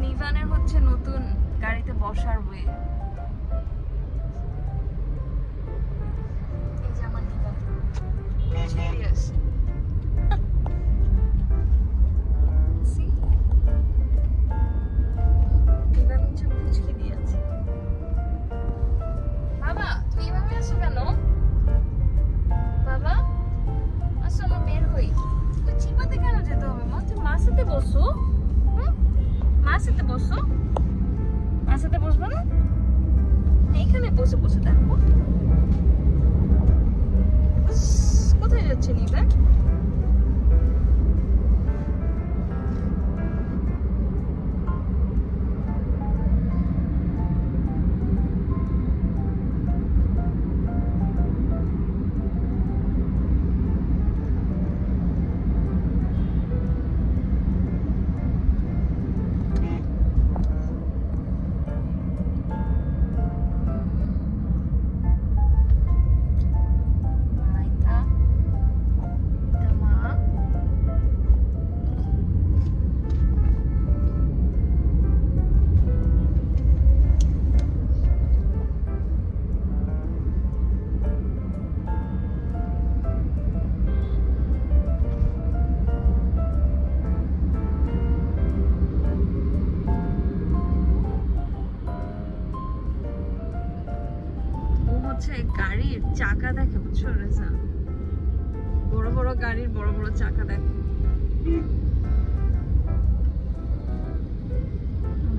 নিভানের হচ্ছে নতুন গাড়িতে বসার ওয়ে। এই যে আমার নিভান সিরিয়াস সি নিভান হচ্ছে পুচকে দিয়েছে। বাবা তুমি এভাবে আসো কেন? বাবা আসো, আমরা বের হই। তুই চিপাতে কেন যেতে হবে মা? তুই মার সাথে বসো। মার সাথে বসো। মার সাথে বসবো না? এইখানে বসে বসে দেখো। কোথায় যাচ্ছে নিবান? গাড়ির চাকা দেখে, বুঝছো রেজা? বড় বড় গাড়ির বড় বড় চাকা দেখে।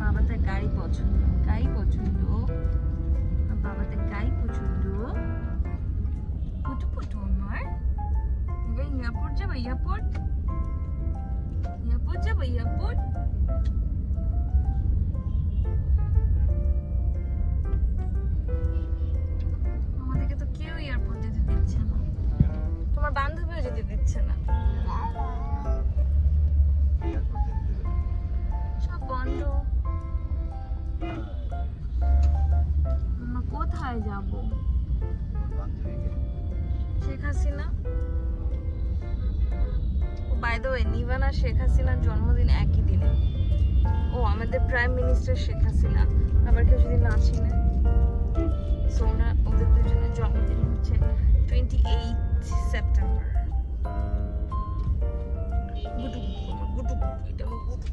বাবাতে গাড়ি পছন্দ, গাড়ি পছন্দ, বাবাতে গাড়ি পছন্দ। পুটু পুটু আমার এবার এয়ারপোর্ট যাবো, এয়ারপোর্ট এয়ারপোর্ট যাবো, এয়ারপোর্ট। তোমার বান্ধবীও যেতে দিচ্ছে না, সব বন্ধ। আমরা কোথায় যাব? Sheikh Hasina, by the way Nivan আর শেখ হাসিনার জন্মদিন একই দিনে। ও আমাদের প্রাইম মিনিস্টার শেখ হাসিনা, আবার কেউ যদি না চিনে, সো ওদের দুজনের জন্মদিন হচ্ছে 28 সেপ্টেম্বর। গুটু গুটু, এটা গুটু।